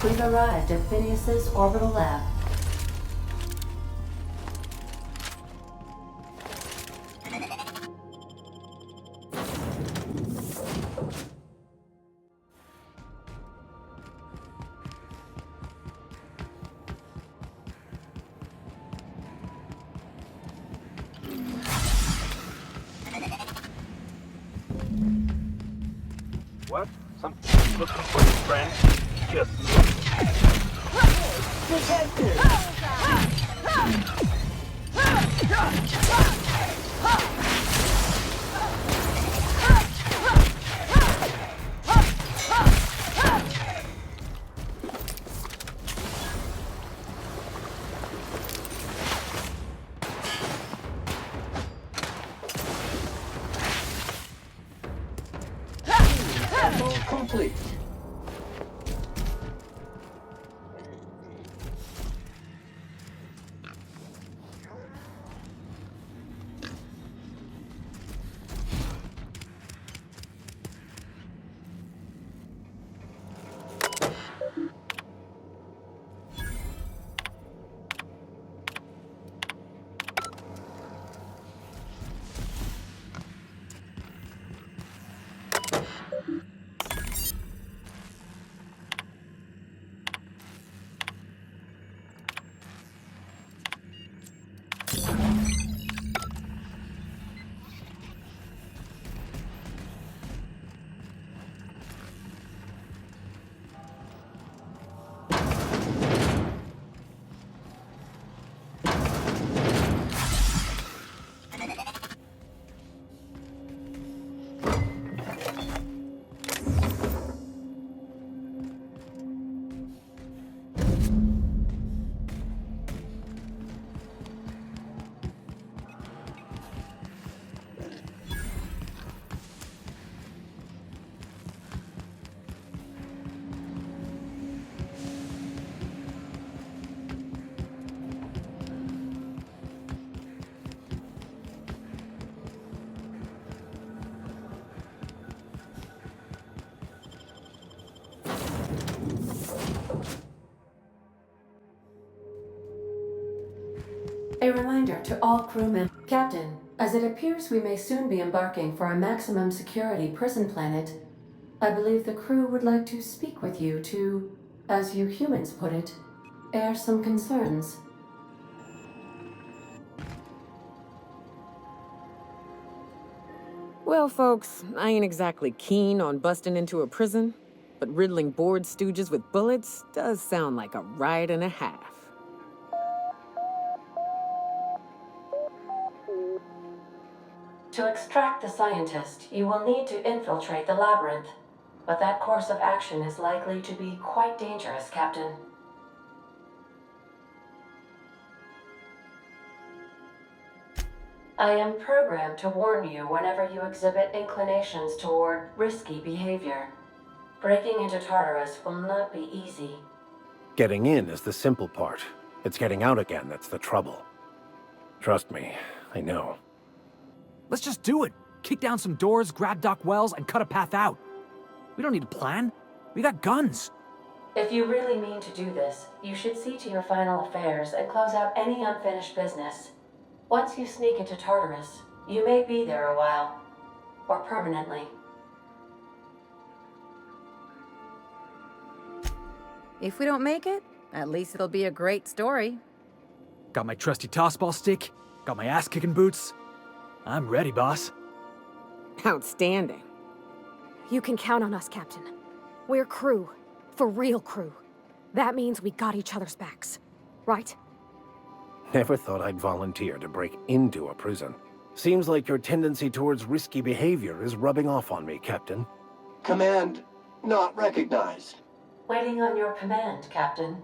We've arrived at Phineas's orbital lab. What? Some looking for his friend? Just detected! Complete. A reminder to all crewmen. Captain, as it appears we may soon be embarking for a maximum security prison planet, I believe the crew would like to speak with you to, as you humans put it, air some concerns. Well, folks, I ain't exactly keen on busting into a prison, but riddling bored stooges with bullets does sound like a ride and a half. To extract the scientist, you will need to infiltrate the labyrinth, but that course of action is likely to be quite dangerous, Captain. I am programmed to warn you whenever you exhibit inclinations toward risky behavior. Breaking into Tartarus will not be easy. Getting in is the simple part. It's getting out again that's the trouble. Trust me, I know. Let's just do it. Kick down some doors, grab Doc Wells, and cut a path out. We don't need a plan. We got guns. If you really mean to do this, you should see to your final affairs and close out any unfinished business. Once you sneak into Tartarus, you may be there a while. Or permanently. If we don't make it, at least it'll be a great story. Got my trusty tossball stick, got my ass-kicking boots. I'm ready, boss. Outstanding. You can count on us, Captain. We're crew. For real crew. That means we got each other's backs. Right? Never thought I'd volunteer to break into a prison. Seems like your tendency towards risky behavior is rubbing off on me, Captain. Command not recognized. Waiting on your command, Captain.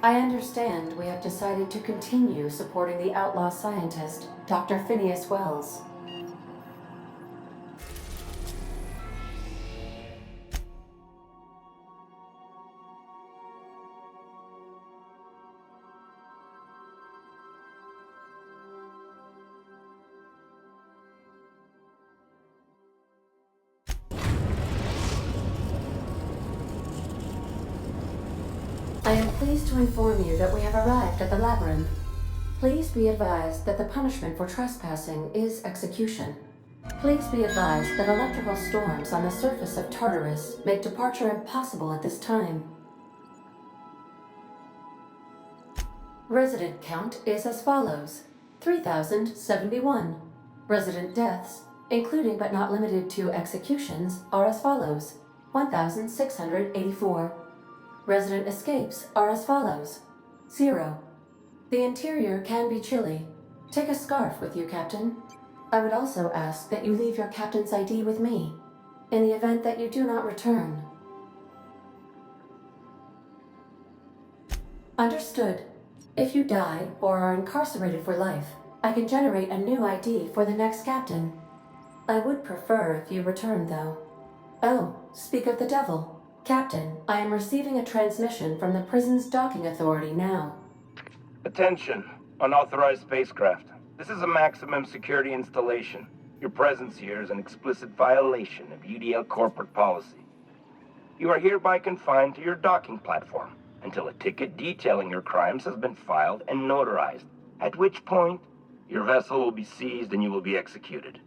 I understand we have decided to continue supporting the outlaw scientist, Dr. Phineas Wells. I am pleased to inform you that we have arrived at the labyrinth. Please be advised that the punishment for trespassing is execution. Please be advised that electrical storms on the surface of Tartarus make departure impossible at this time. Resident count is as follows: 3,071. Resident deaths, including but not limited to executions, are as follows: 1,684. Resident escapes are as follows: 0. The interior can be chilly. Take a scarf with you, Captain. I would also ask that you leave your captain's ID with me, in the event that you do not return. Understood. If you die or are incarcerated for life, I can generate a new ID for the next captain. I would prefer if you return, though. Oh, speak of the devil. Captain, I am receiving a transmission from the prison's docking authority now. Attention, unauthorized spacecraft. This is a maximum security installation. Your presence here is an explicit violation of UDL corporate policy. You are hereby confined to your docking platform until a ticket detailing your crimes has been filed and notarized, at which point your vessel will be seized and you will be executed.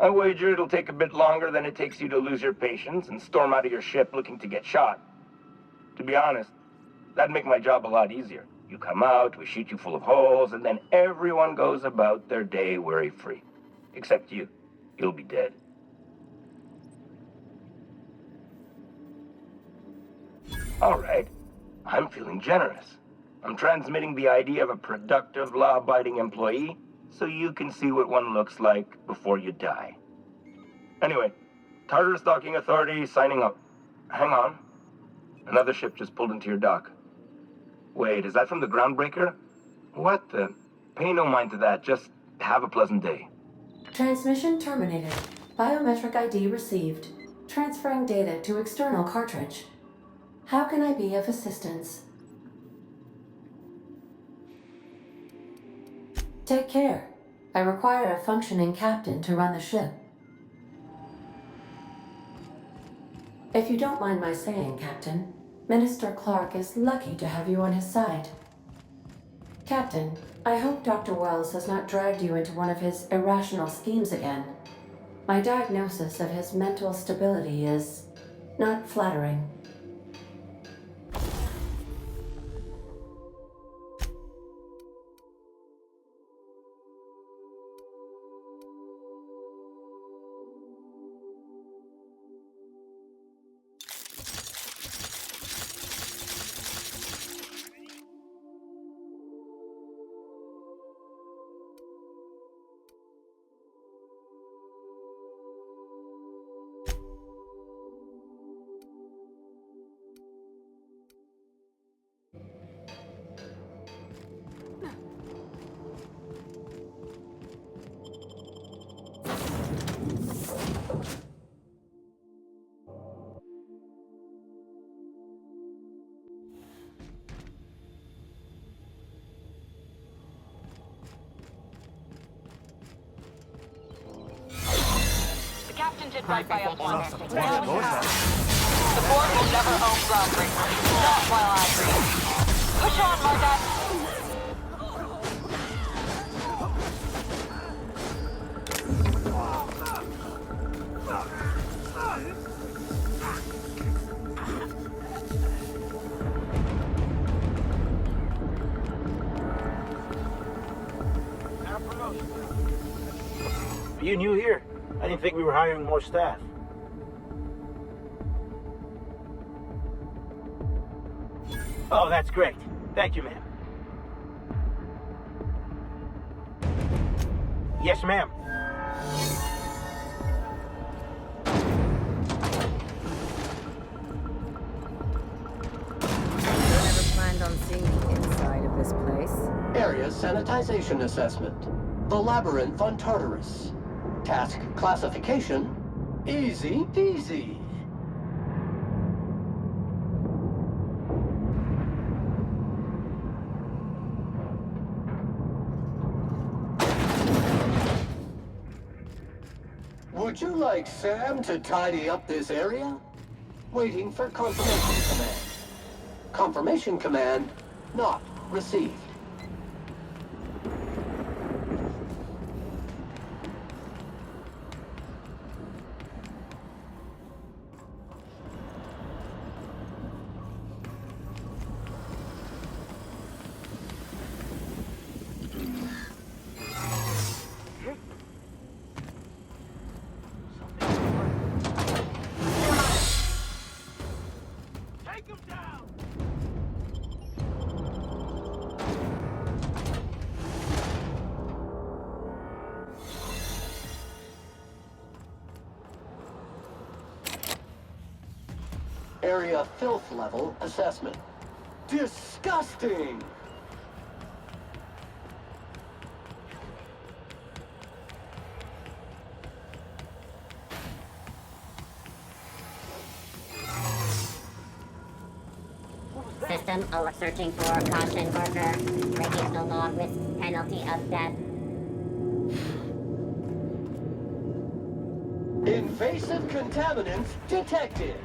I wager it'll take a bit longer than it takes you to lose your patience and storm out of your ship looking to get shot. To be honest, that'd make my job a lot easier. You come out, we shoot you full of holes, and then everyone goes about their day worry-free. Except you. You'll be dead. All right. I'm feeling generous. I'm transmitting the idea of a productive, law-abiding employee so you can see what one looks like before you die. Anyway, Tartarus Docking Authority signing up. Hang on. Another ship just pulled into your dock. Wait, is that from the groundbreaker? What the? Pay no mind to that. Just have a pleasant day. Transmission terminated. Biometric ID received. Transferring data to external cartridge. How can I be of assistance? Take care. I require a functioning captain to run the ship. If you don't mind my saying, Captain, Minister Clark is lucky to have you on his side. Captain, I hope Dr. Wells has not dragged you into one of his irrational schemes again. My diagnosis of his mental stability is not flattering. Captain did right by us once. Now we have. The board will never own groundbreaker. Not while I breathe. Push on, Margot. Are you new here? I didn't think we were hiring more staff. Oh, that's great. Thank you, ma'am. Yes, ma'am. I never planned on seeing the inside of this place. Area sanitization assessment. The labyrinth on Tartarus. Task classification, easy peasy. Would you like Sam to tidy up this area? Waiting for confirmation command. Confirmation command not received. Area filth level assessment. Disgusting! System searching for caution worker. Breaking the law with penalty of death. Invasive contaminants detected.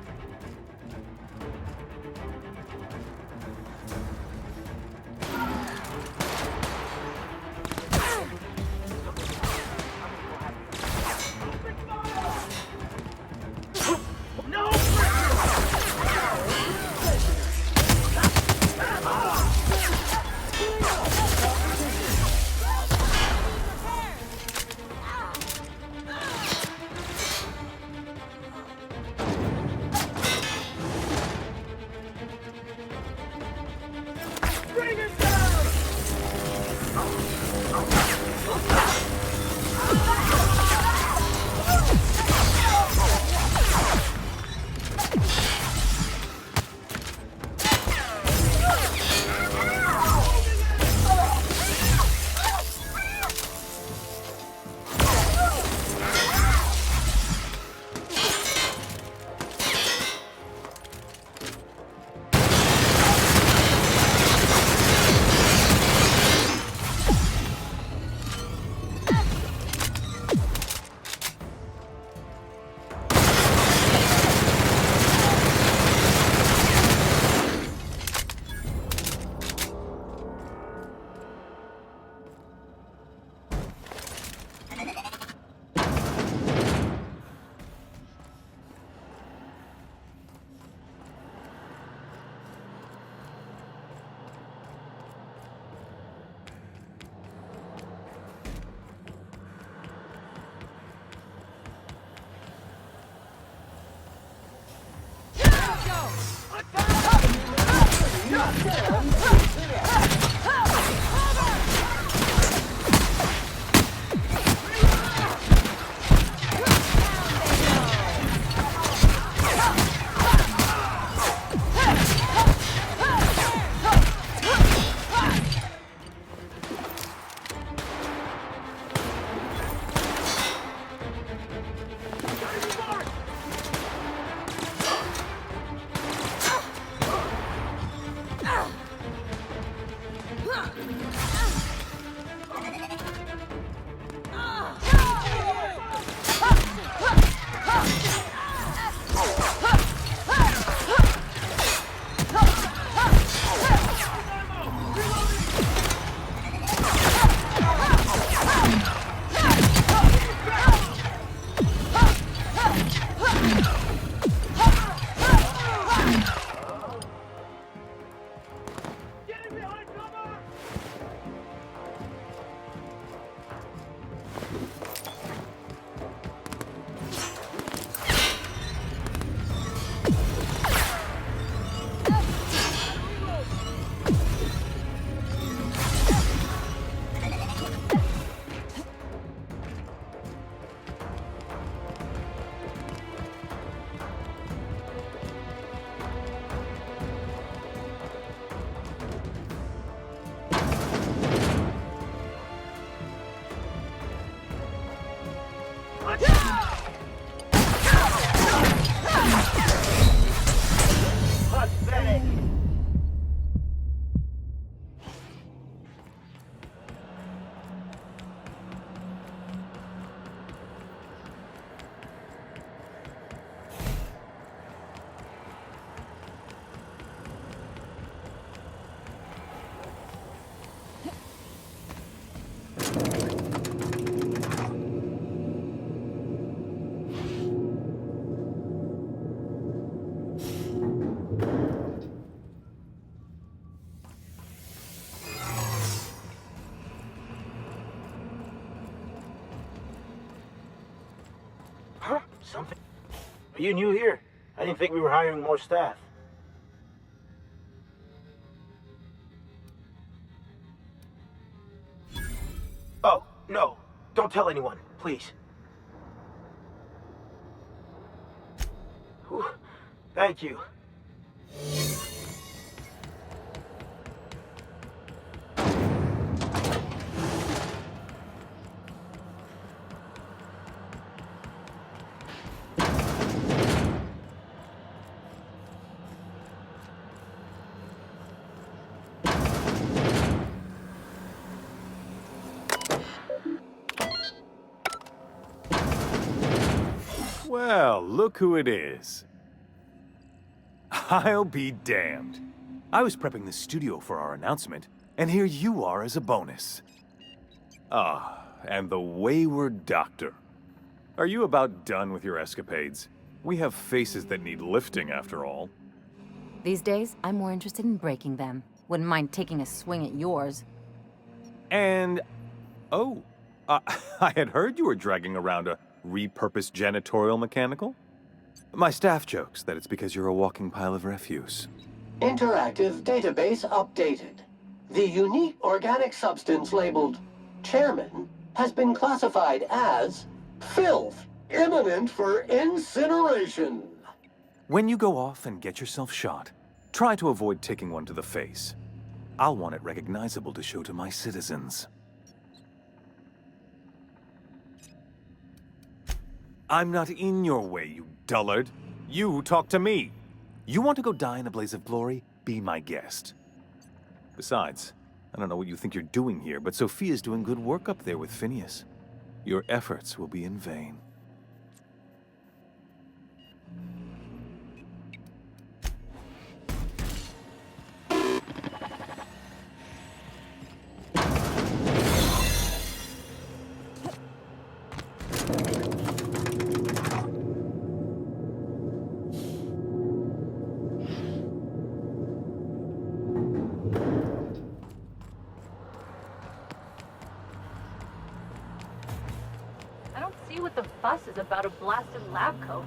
Are you new here? I didn't think we were hiring more staff. Oh, no. Don't tell anyone, please. Whew. Thank you. Well, look who it is. I'll be damned. I was prepping the studio for our announcement, and here you are as a bonus. Ah, and the wayward doctor. Are you about done with your escapades? We have faces that need lifting, after all. These days, I'm more interested in breaking them. Wouldn't mind taking a swing at yours. And... oh, I had heard you were dragging around a repurposed janitorial mechanical? My staff jokes that it's because you're a walking pile of refuse. Interactive database updated. The unique organic substance labeled Chairman has been classified as filth imminent for incineration. When you go off and get yourself shot, try to avoid taking one to the face. I'll want it recognizable to show to my citizens. I'm not in your way, you dullard. You talk to me. You want to go die in a blaze of glory? Be my guest. Besides, I don't know what you think you're doing here, but Sophia's doing good work up there with Phineas. Your efforts will be in vain. What the fuss is about a blasted lab coat.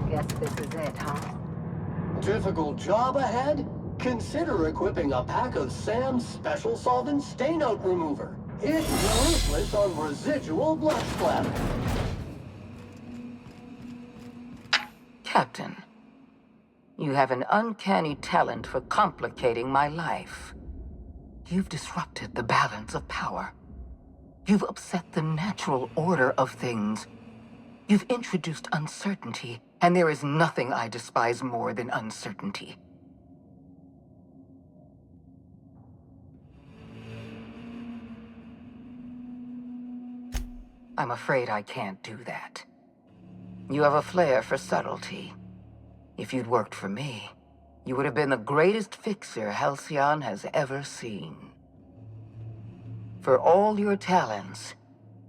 Guess this is it, huh? Difficult job ahead? Consider equipping a pack of Sam's Special Solvent Stain-Out Remover. It's ruthless on residual blood splatter. Captain, you have an uncanny talent for complicating my life. You've disrupted the balance of power. You've upset the natural order of things. You've introduced uncertainty, and there is nothing I despise more than uncertainty. I'm afraid I can't do that. You have a flair for subtlety. If you'd worked for me, you would have been the greatest fixer Halcyon has ever seen. For all your talents,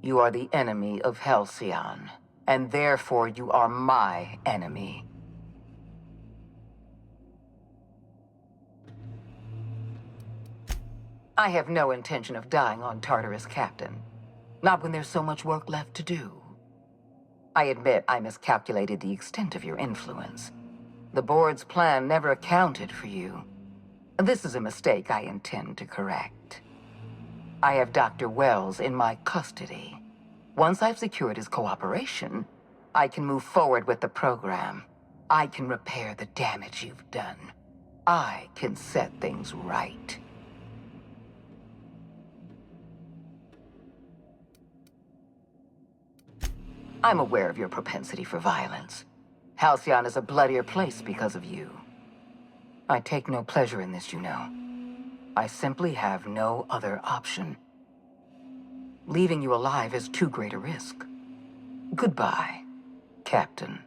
you are the enemy of Halcyon, and therefore you are my enemy. I have no intention of dying on Tartarus, Captain. Not when there's so much work left to do. I admit I miscalculated the extent of your influence. The board's plan never accounted for you. This is a mistake I intend to correct. I have Dr. Wells in my custody. Once I've secured his cooperation, I can move forward with the program. I can repair the damage you've done. I can set things right. I'm aware of your propensity for violence. Halcyon is a bloodier place because of you. I take no pleasure in this, you know. I simply have no other option. Leaving you alive is too great a risk. Goodbye, Captain.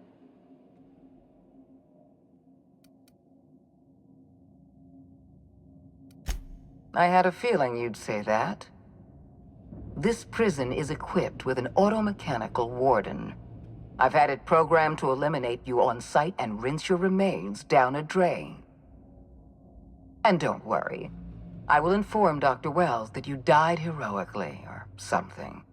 I had a feeling you'd say that. This prison is equipped with an automechanical warden. I've had it programmed to eliminate you on sight and rinse your remains down a drain. And don't worry, I will inform Dr. Wells that you died heroically, or something.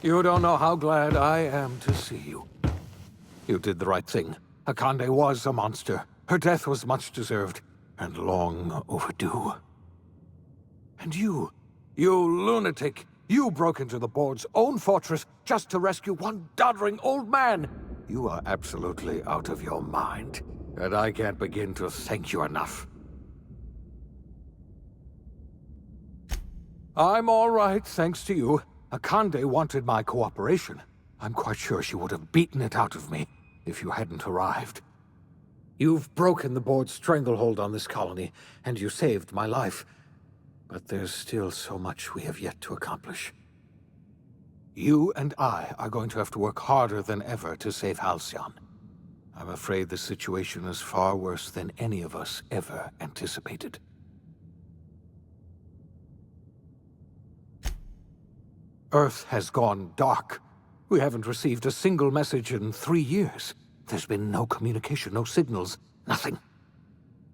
You don't know how glad I am to see you. You did the right thing. Akande was a monster. Her death was much deserved, and long overdue. And you lunatic, you broke into the board's own fortress just to rescue one doddering old man. You are absolutely out of your mind, and I can't begin to thank you enough. I'm all right, thanks to you. Akande wanted my cooperation. I'm quite sure she would have beaten it out of me if you hadn't arrived. You've broken the board's stranglehold on this colony, and you saved my life. But there's still so much we have yet to accomplish. You and I are going to have to work harder than ever to save Halcyon. I'm afraid the situation is far worse than any of us ever anticipated. Earth has gone dark. We haven't received a single message in 3 years. There's been no communication, no signals, nothing.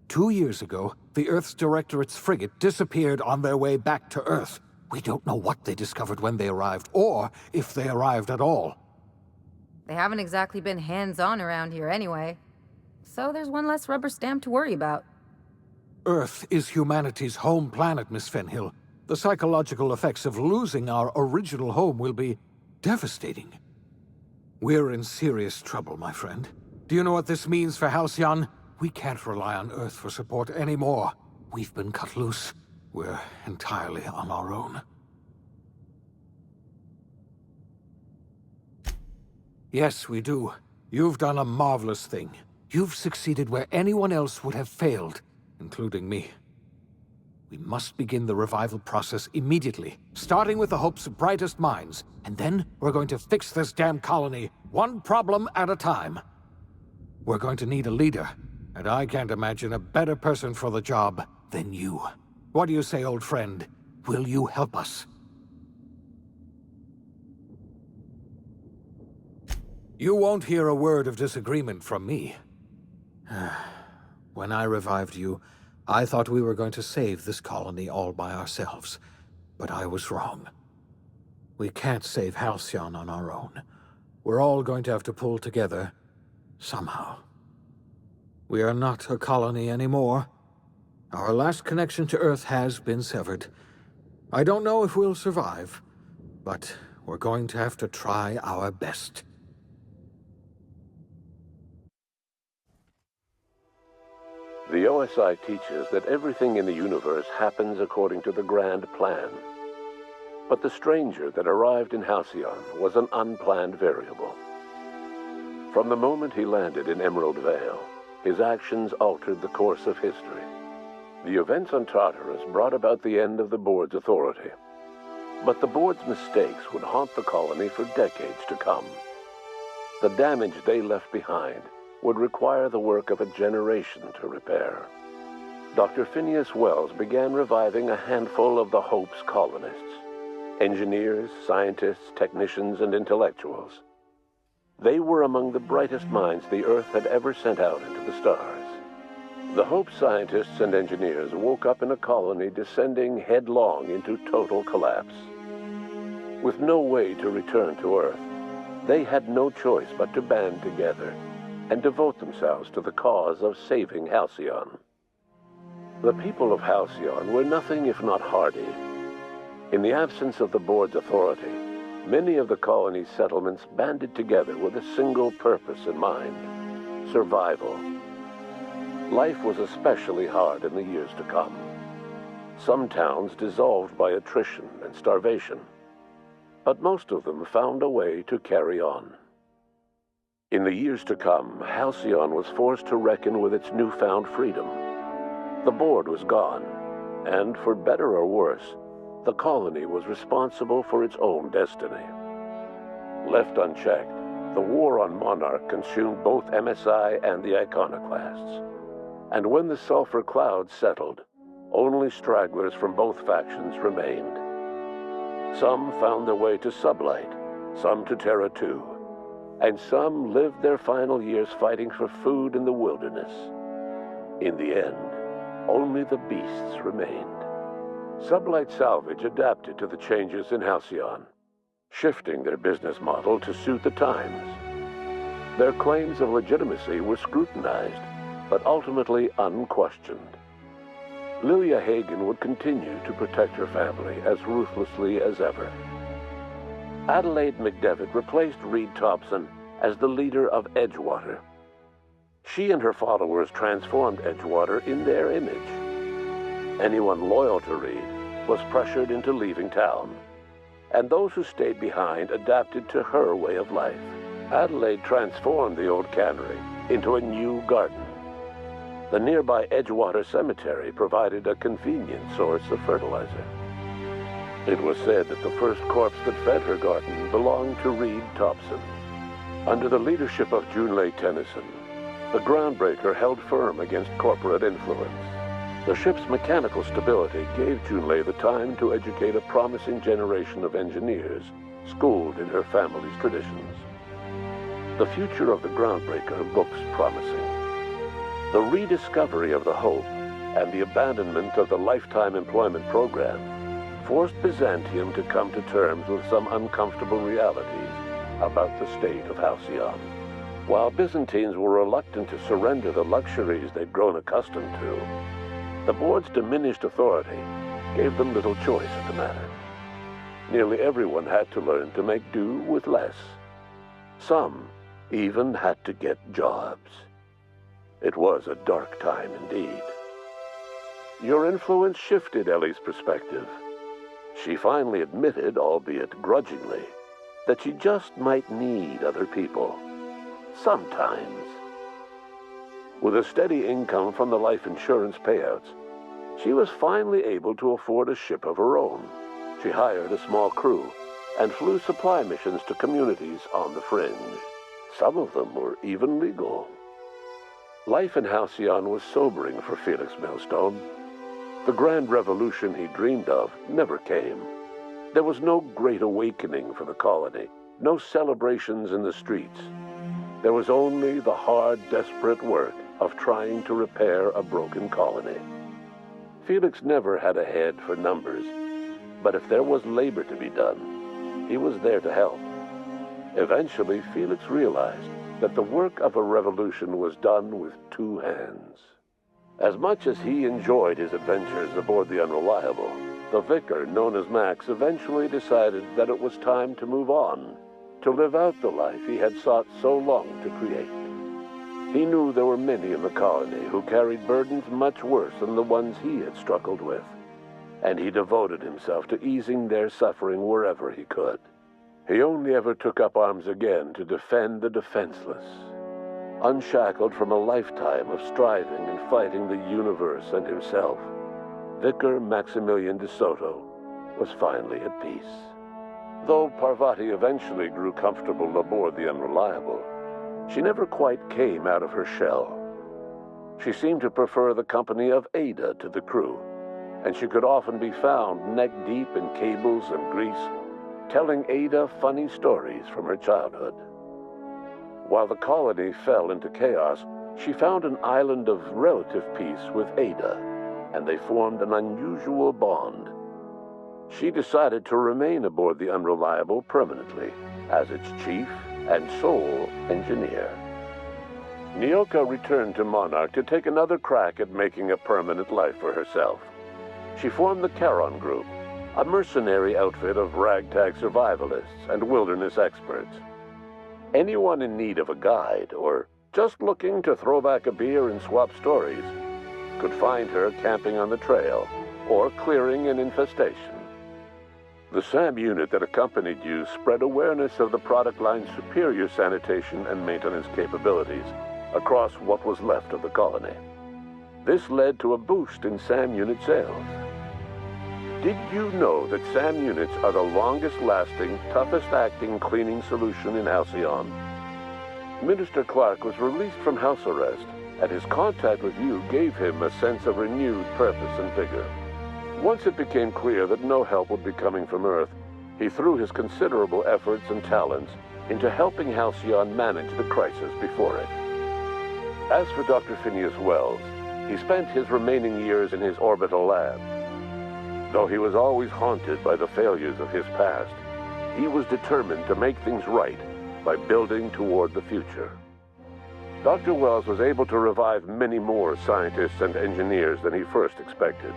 2 years ago, the Earth's Directorate's frigate disappeared on their way back to Earth. We don't know what they discovered when they arrived, or if they arrived at all. They haven't exactly been hands-on around here anyway. So there's one less rubber stamp to worry about. Earth is humanity's home planet, Miss Fenhill. The psychological effects of losing our original home will be devastating. We're in serious trouble, my friend. Do you know what this means for Halcyon? We can't rely on Earth for support anymore. We've been cut loose. We're entirely on our own. Yes, we do. You've done a marvelous thing. You've succeeded where anyone else would have failed, including me. We must begin the revival process immediately, starting with the Hope's brightest minds, and then we're going to fix this damn colony, one problem at a time. We're going to need a leader, and I can't imagine a better person for the job than you. What do you say, old friend? Will you help us? You won't hear a word of disagreement from me. When I revived you, I thought we were going to save this colony all by ourselves, but I was wrong. We can't save Halcyon on our own. We're all going to have to pull together, somehow. We are not a colony anymore. Our last connection to Earth has been severed. I don't know if we'll survive, but we're going to have to try our best. The OSI teaches that everything in the universe happens according to the grand plan. But the stranger that arrived in Halcyon was an unplanned variable. From the moment he landed in Emerald Vale, his actions altered the course of history. The events on Tartarus brought about the end of the board's authority. But the board's mistakes would haunt the colony for decades to come. The damage they left behind would require the work of a generation to repair. Dr. Phineas Wells began reviving a handful of the Hope's colonists. Engineers, scientists, technicians, and intellectuals. They were among the brightest minds the Earth had ever sent out into the stars. The Hope scientists and engineers woke up in a colony descending headlong into total collapse. With no way to return to Earth, they had no choice but to band together and devote themselves to the cause of saving Halcyon. The people of Halcyon were nothing if not hardy. In the absence of the board's authority, many of the colony's settlements banded together with a single purpose in mind: survival. Life was especially hard in the years to come. Some towns dissolved by attrition and starvation, but most of them found a way to carry on. In the years to come, Halcyon was forced to reckon with its newfound freedom. The board was gone, and for better or worse, the colony was responsible for its own destiny. Left unchecked, the war on Monarch consumed both MSI and the Iconoclasts. And when the sulfur clouds settled, only stragglers from both factions remained. Some found their way to Sublight, some to Terra 2, and some lived their final years fighting for food in the wilderness. In the end, only the beasts remained. Sublight Salvage adapted to the changes in Halcyon. shifting their business model to suit the times. Their claims of legitimacy were scrutinized, but ultimately unquestioned. Lilia Hagen would continue to protect her family as ruthlessly as ever. Adelaide McDevitt replaced Reed Thompson as the leader of Edgewater. She and her followers transformed Edgewater in their image. Anyone loyal to Reed was pressured into leaving town, and those who stayed behind adapted to her way of life. Adelaide transformed the old cannery into a new garden. The nearby Edgewater Cemetery provided a convenient source of fertilizer. It was said that the first corpse that fed her garden belonged to Reed Thompson. Under the leadership of Junlei Tennyson, the groundbreaker held firm against corporate influence. The ship's mechanical stability gave Junlei the time to educate a promising generation of engineers, schooled in her family's traditions. The future of the groundbreaker looks promising. The rediscovery of the Hope and the abandonment of the lifetime employment program forced Byzantium to come to terms with some uncomfortable realities about the state of Halcyon. While Byzantines were reluctant to surrender the luxuries they'd grown accustomed to, the board's diminished authority gave them little choice in the matter. Nearly everyone had to learn to make do with less. Some even had to get jobs. It was a dark time indeed. Your influence shifted Ellie's perspective. She finally admitted, albeit grudgingly, that she just might need other people. Sometimes. With a steady income from the life insurance payouts, she was finally able to afford a ship of her own. She hired a small crew and flew supply missions to communities on the fringe. Some of them were even legal. Life in Halcyon was sobering for Felix Millstone. The grand revolution he dreamed of never came. There was no great awakening for the colony, no celebrations in the streets. There was only the hard, desperate work of trying to repair a broken colony. Felix never had a head for numbers, but if there was labor to be done, he was there to help. Eventually, Felix realized that the work of a revolution was done with two hands. As much as he enjoyed his adventures aboard the Unreliable, the vicar, known as Max, eventually decided that it was time to move on, to live out the life he had sought so long to create. He knew there were many in the colony who carried burdens much worse than the ones he had struggled with, and he devoted himself to easing their suffering wherever he could. He only ever took up arms again to defend the defenseless. Unshackled from a lifetime of striving and fighting the universe and himself, Vicar Maximilian de Soto was finally at peace. Though Parvati eventually grew comfortable aboard the Unreliable, she never quite came out of her shell. She seemed to prefer the company of Ada to the crew, and she could often be found neck-deep in cables and grease, telling Ada funny stories from her childhood. While the colony fell into chaos, she found an island of relative peace with Ada, and they formed an unusual bond. She decided to remain aboard the Unreliable permanently as its chief and sole engineer. Nyoka returned to Monarch to take another crack at making a permanent life for herself. She formed the Charon Group, a mercenary outfit of ragtag survivalists and wilderness experts. Anyone in need of a guide, or just looking to throw back a beer and swap stories, could find her camping on the trail or clearing an infestation. The SAM unit that accompanied you spread awareness of the product line's superior sanitation and maintenance capabilities across what was left of the colony. This led to a boost in SAM unit sales. Did you know that SAM units are the longest-lasting, toughest-acting cleaning solution in Halcyon? Minister Clark was released from house arrest, and his contact with you gave him a sense of renewed purpose and vigor. Once it became clear that no help would be coming from Earth, he threw his considerable efforts and talents into helping Halcyon manage the crisis before it. As for Dr. Phineas Wells, he spent his remaining years in his orbital lab. Though he was always haunted by the failures of his past, he was determined to make things right by building toward the future. Dr. Wells was able to revive many more scientists and engineers than he first expected,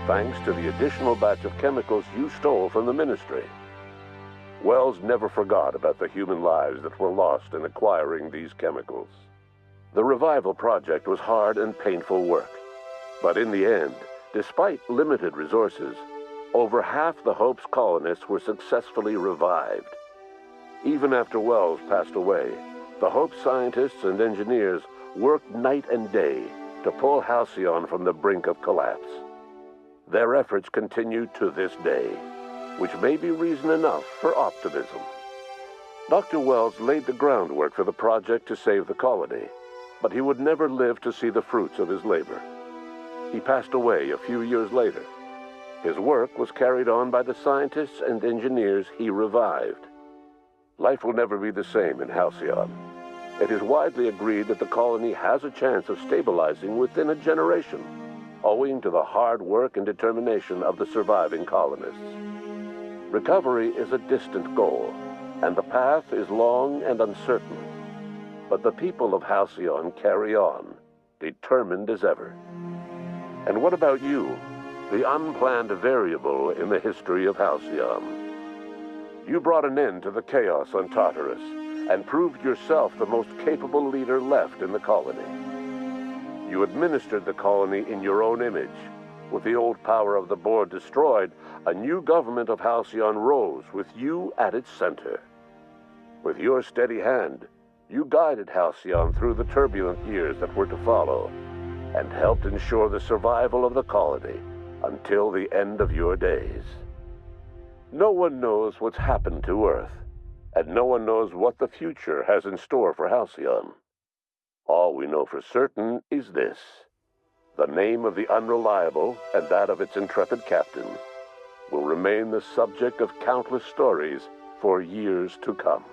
thanks to the additional batch of chemicals you stole from the Ministry. Wells never forgot about the human lives that were lost in acquiring these chemicals. The revival project was hard and painful work, but in the end, despite limited resources, over half the Hope's colonists were successfully revived. Even after Wells passed away, the Hope scientists and engineers worked night and day to pull Halcyon from the brink of collapse. Their efforts continue to this day, which may be reason enough for optimism. Dr. Wells laid the groundwork for the project to save the colony, but he would never live to see the fruits of his labor. He passed away a few years later. His work was carried on by the scientists and engineers he revived. Life will never be the same in Halcyon. It is widely agreed that the colony has a chance of stabilizing within a generation, owing to the hard work and determination of the surviving colonists. Recovery is a distant goal, and the path is long and uncertain. But the people of Halcyon carry on, determined as ever. And what about you, the unplanned variable in the history of Halcyon? You brought an end to the chaos on Tartarus, and proved yourself the most capable leader left in the colony. You administered the colony in your own image. With the old power of the board destroyed, a new government of Halcyon rose with you at its center. With your steady hand, you guided Halcyon through the turbulent years that were to follow, and helped ensure the survival of the colony until the end of your days. No one knows what's happened to Earth, and no one knows what the future has in store for Halcyon. All we know for certain is this: the name of the Unreliable and that of its intrepid captain will remain the subject of countless stories for years to come.